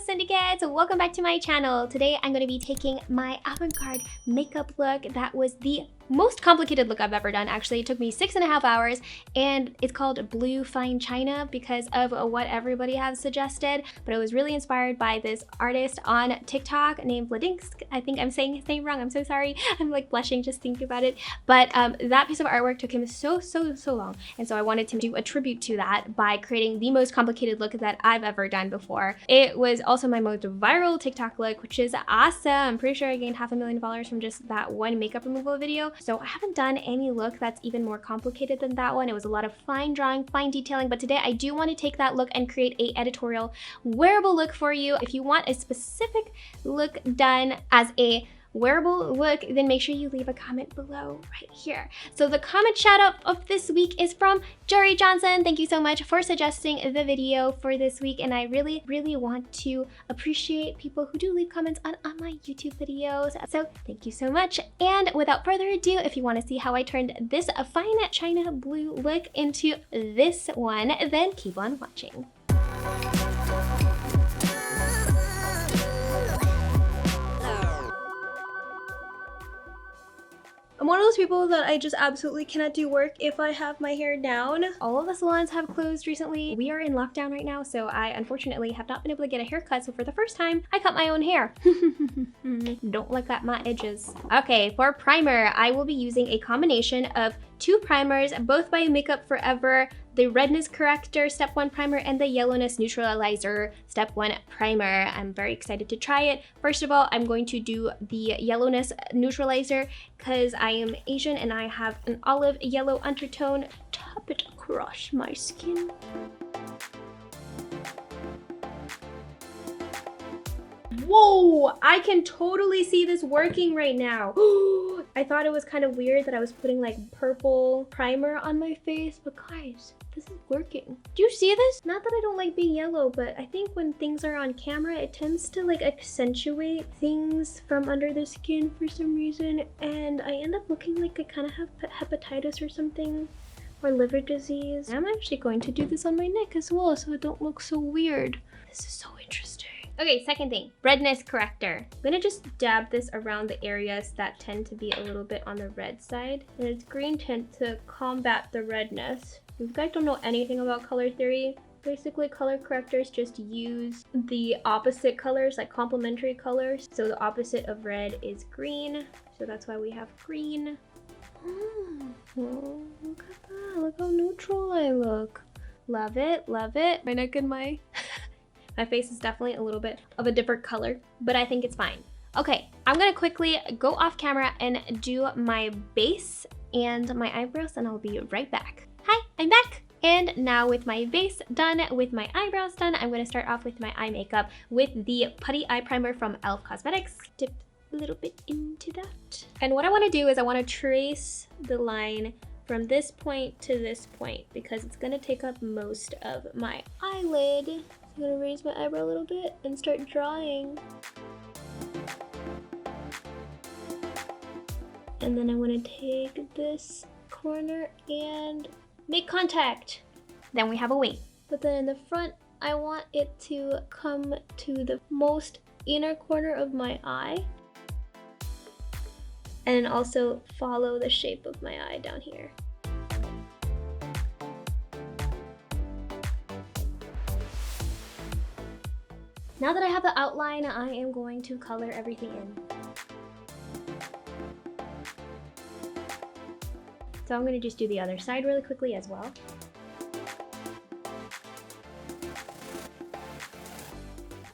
syndicates, welcome back to my channel. Today I'm going to be taking my avant-garde makeup look. That was the most complicated look I've ever done. Actually, it took me 6.5 hours, and it's called Blue Fine China because of what everybody has suggested, but it was really inspired by this artist on TikTok named Ladinsk. I think I'm saying his name wrong, I'm so sorry. I'm like blushing just thinking about it, but that piece of artwork took him so long, and so I wanted to do a tribute to that by creating the most complicated look that I've ever done before. It was also my most viral TikTok look, which is awesome. I'm pretty sure I gained $500,000 from just that one makeup removal video. So I haven't done any look that's even more complicated than that one. It was a lot of fine drawing, fine detailing, but today I do want to take that look and create a editorial wearable look for you. If you want a specific look done as a wearable look, then make sure you leave a comment below right here. So the comment shout out of this week is from Jory Johnson. Thank you so much for suggesting the video for this week, and I really want to appreciate people who do leave comments on my YouTube videos, so thank you so much. And without further ado, if you want to see how I turned this fine china blue look into this one, then keep on watching. I'm one of those people that I just absolutely cannot do work if I have my hair down. All of the salons have closed recently. We are in lockdown right now, so I unfortunately have not been able to get a haircut. So for the first time, I cut my own hair. Don't look at my edges. Okay, for primer, I will be using a combination of two primers, both by Makeup Forever, the Redness Corrector Step 1 Primer and the Yellowness Neutralizer Step 1 Primer. I'm very excited to try it. First of all, I'm going to do the Yellowness Neutralizer because I am Asian and I have an olive yellow undertone. Tap it across my skin. Whoa, I can totally see this working right now. I thought it was kind of weird that I was putting like purple primer on my face, but guys, this is working. Do you see this? Not that I don't like being yellow, but I think when things are on camera, it tends to like accentuate things from under the skin for some reason, and I end up looking like I kind of have hepatitis or something, or liver disease. I'm actually going to do this on my neck as well so I don't look so weird. This is so interesting. Okay, second thing, Redness Corrector. I'm gonna just dab this around the areas that tend to be a little bit on the red side. And it's green tint to combat the redness. If you guys don't know anything about color theory, basically color correctors just use the opposite colors, like complementary colors. So the opposite of red is green. So that's why we have green. Oh, look at that, look how neutral I look. Love it, love it. My neck and my face is definitely a little bit of a different color, but I think it's fine. Okay, I'm gonna quickly go off camera and do my base and my eyebrows, and I'll be right back. Hi, I'm back. And now with my base done, with my eyebrows done, I'm gonna start off with my eye makeup with the Putty Eye Primer from e.l.f. Cosmetics. Dip a little bit into that. And what I wanna do is I wanna trace the line from this point to this point because it's gonna take up most of my eyelid. I'm gonna raise my eyebrow a little bit and start drawing. And then I'm gonna take this corner and make contact. Then we have a wing. But then in the front, I want it to come to the most inner corner of my eye. And then also follow the shape of my eye down here. Now that I have the outline, I am going to color everything in. So I'm gonna just do the other side really quickly as well.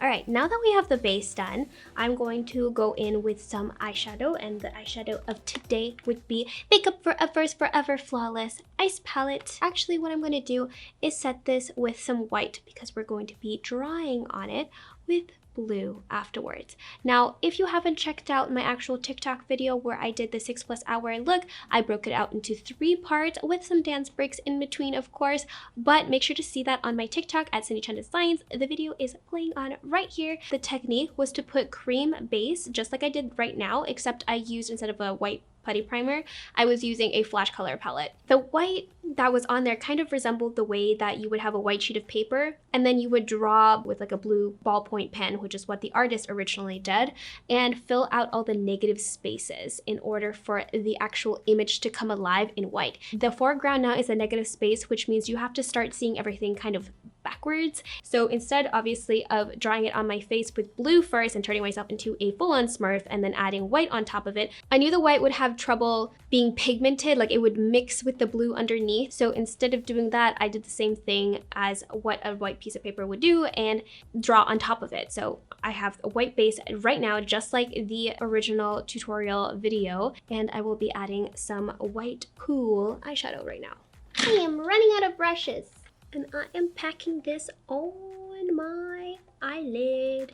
All right, now that we have the base done, I'm going to go in with some eyeshadow, and the eyeshadow of today would be Makeup Forever's Forever Flawless Ice Palette. Actually, what I'm going to do is set this with some white because we're going to be drawing on it with blue afterwards. Now, if you haven't checked out my actual TikTok video where I did the 6+ hour look, I broke it out into 3 parts with some dance breaks in between, of course, but make sure to see that on my TikTok at Cindy Chen Designs. The video is playing on right here. The technique was to put cream base, just like I did right now, except I used, instead of a white putty primer, I was using a flash color palette. The white that was on there kind of resembled the way that you would have a white sheet of paper and then you would draw with like a blue ballpoint pen, which is what the artist originally did, and fill out all the negative spaces in order for the actual image to come alive in white. The foreground now is a negative space, which means you have to start seeing everything kind of backwards. So instead, obviously, of drawing it on my face with blue first and turning myself into a full-on Smurf and then adding white on top of it, I knew the white would have trouble being pigmented, like it would mix with the blue underneath. So instead of doing that, I did the same thing as what a white piece of paper would do and draw on top of it. So I have a white base right now, just like the original tutorial video, and I will be adding some white cool eyeshadow right now. I am running out of brushes. And I am packing this on my eyelid.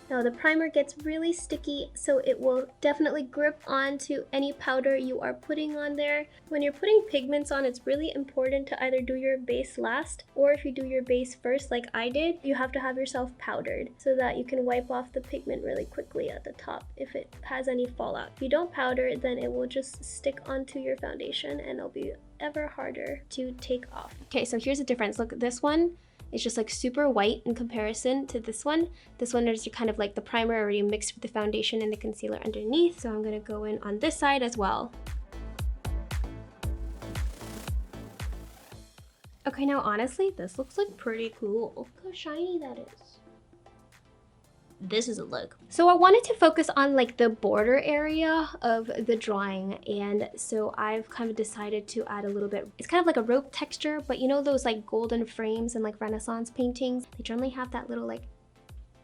Now the primer gets really sticky, so it will definitely grip onto any powder you are putting on there. When you're putting pigments on, it's really important to either do your base last, or if you do your base first like I did, you have to have yourself powdered so that you can wipe off the pigment really quickly at the top if it has any fallout. If you don't powder, then it will just stick onto your foundation and it'll be ever harder to take off. Okay, so here's the difference. Look, this one is just like super white in comparison to this one. This one is kind of like the primer already mixed with the foundation and the concealer underneath. So I'm gonna go in on this side as well. Okay, now honestly, this looks like pretty cool. Look how shiny that is. This is a look. So I wanted to focus on like the border area of the drawing, and so I've kind of decided to add a little bit. It's kind of like a rope texture, but you know those like golden frames and like Renaissance paintings? They generally have that little like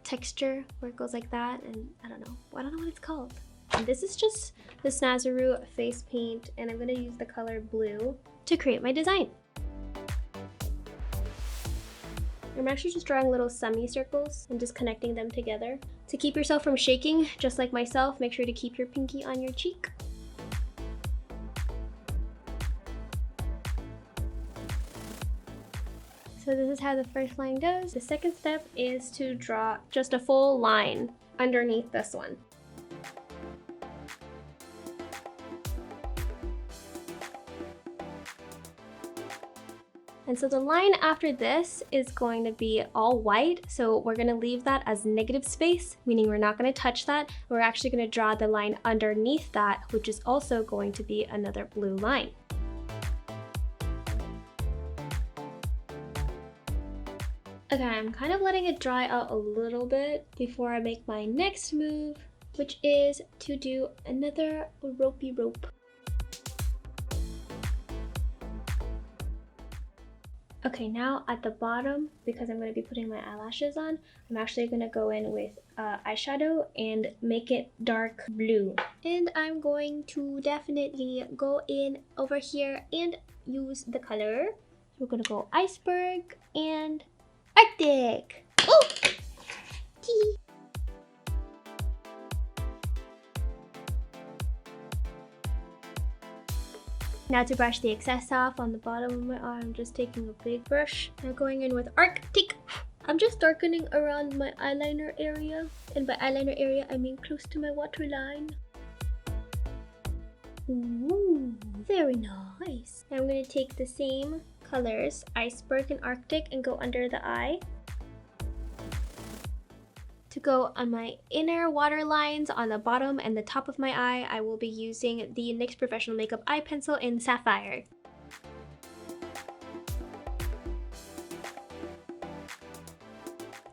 texture where it goes like that, and I don't know what it's called. And this is just the Snazaroo face paint, and I'm gonna use the color blue to create my design. I'm actually just drawing little semicircles and just connecting them together. To keep yourself from shaking, just like myself, make sure to keep your pinky on your cheek. So this is how the first line goes. The second step is to draw just a full line underneath this one. And so the line after this is going to be all white, so we're going to leave that as negative space, meaning we're not going to touch that. We're actually going to draw the line underneath that, which is also going to be another blue line. Okay, I'm kind of letting it dry out a little bit before I make my next move, which is to do another ropey rope. Okay, now at the bottom, because I'm going to be putting my eyelashes on, I'm actually going to go in with eyeshadow and make it dark blue. And I'm going to definitely go in over here and use the color. We're going to go Iceberg and Arctic. Oh! Tee. Now to brush the excess off on the bottom of my arm, I'm just taking a big brush. Now going in with Arctic. I'm just darkening around my eyeliner area. And by eyeliner area, I mean close to my waterline. Ooh, very nice. Now I'm going to take the same colors, Iceberg and Arctic, and go under the eye. To go on my inner water lines on the bottom and the top of my eye, I will be using the NYX Professional Makeup Eye Pencil in Sapphire.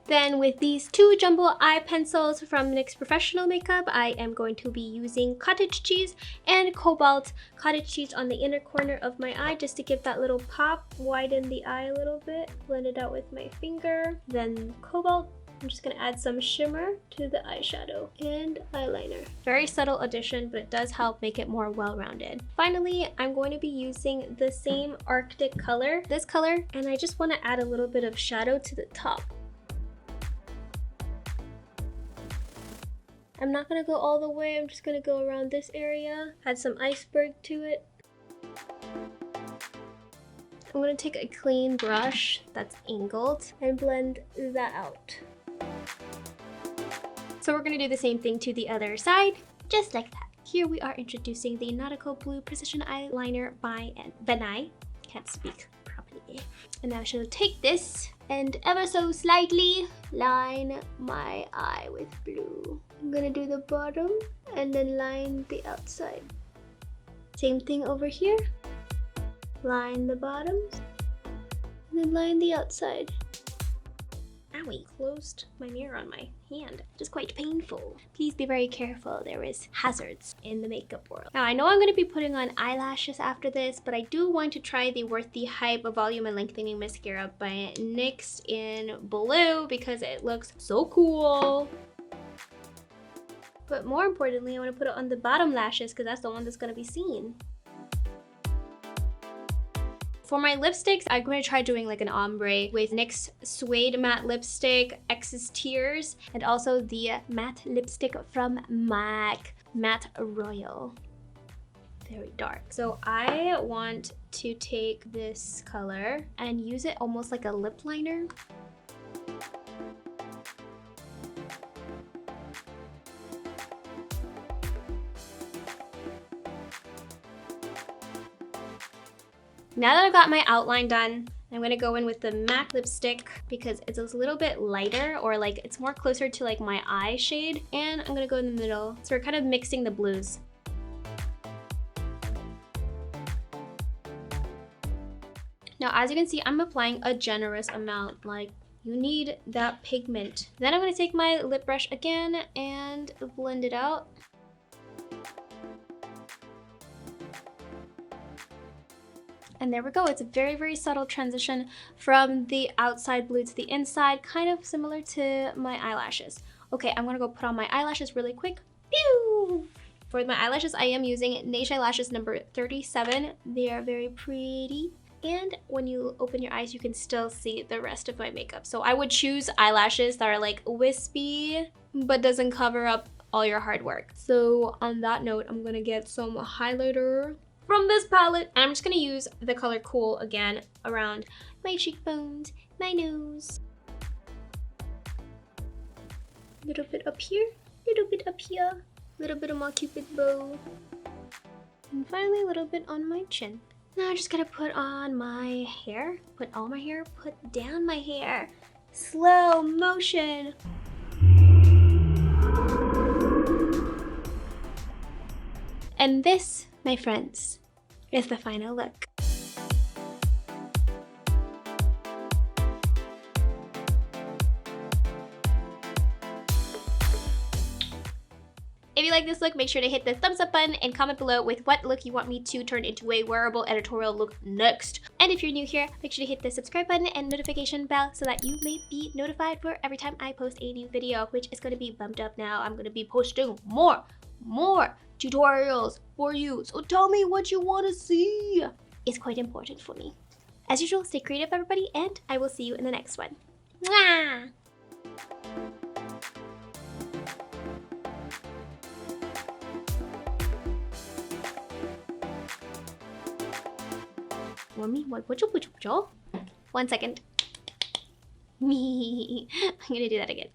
Then with these two jumbo eye pencils from NYX Professional Makeup, I am going to be using Cottage Cheese and Cobalt. Cottage Cheese on the inner corner of my eye just to give that little pop, widen the eye a little bit, blend it out with my finger. Then Cobalt. I'm just going to add some shimmer to the eyeshadow and eyeliner. Very subtle addition, but it does help make it more well-rounded. Finally, I'm going to be using the same Arctic color, this color, and I just want to add a little bit of shadow to the top. I'm not going to go all the way, I'm just going to go around this area, add some iceberg to it. I'm going to take a clean brush that's angled and blend that out. So we're going to do the same thing to the other side. Just like that. Here we are introducing the Nautical Blue Precision Eyeliner by Benai. Can't speak properly. And now she'll take this and ever so slightly line my eye with blue. I'm gonna do the bottom and then line the outside. Same thing over here. Line the bottoms and then line the outside. Owie, closed my mirror on my hand. Just quite painful. Please be very careful. There is hazards in the makeup world. Now I know I'm going to be putting on eyelashes after this, but I do want to try the Worth the Hype Volume and Lengthening Mascara by NYX in blue because it looks so cool. But more importantly, I want to put it on the bottom lashes because that's the one that's going to be seen. For my lipsticks, I'm going to try doing like an ombre with NYX Suede Matte Lipstick, X's Tears, and also the matte lipstick from MAC, Matte Royal. Very dark. So I want to take this color and use it almost like a lip liner. Now that I've got my outline done, I'm gonna go in with the MAC lipstick because it's a little bit lighter, or like it's more closer to like my eye shade. And I'm gonna go in the middle. So we're kind of mixing the blues. Now, as you can see, I'm applying a generous amount. Like, you need that pigment. Then I'm gonna take my lip brush again and blend it out. And there we go. It's a very, very subtle transition from the outside blue to the inside, kind of similar to my eyelashes. Okay, I'm gonna go put on my eyelashes really quick. Pew! For my eyelashes, I am using Neshai lashes number 37. They are very pretty. And when you open your eyes, you can still see the rest of my makeup. So I would choose eyelashes that are like wispy, but doesn't cover up all your hard work. So on that note, I'm gonna get some highlighter from this palette. And I'm just gonna use the color Cool again around my cheekbones, my nose. A little bit up here, a little bit up here, a little bit of my Cupid bow. And finally a little bit on my chin. Now I'm just gonna put on my hair, put on my hair, put down my hair. Slow motion. And this, my friends, is the final look. If you like this look, make sure to hit the thumbs up button and comment below with what look you want me to turn into a wearable editorial look next. And if you're new here, make sure to hit the subscribe button and notification bell so that you may be notified for every time I post a new video, which is going to be bumped up now. I'm going to be posting more tutorials for you. So tell me what you want to see. It's quite important for me. As usual, stay creative, everybody, and I will see you in the next one. Mwah! One second. I'm gonna do that again.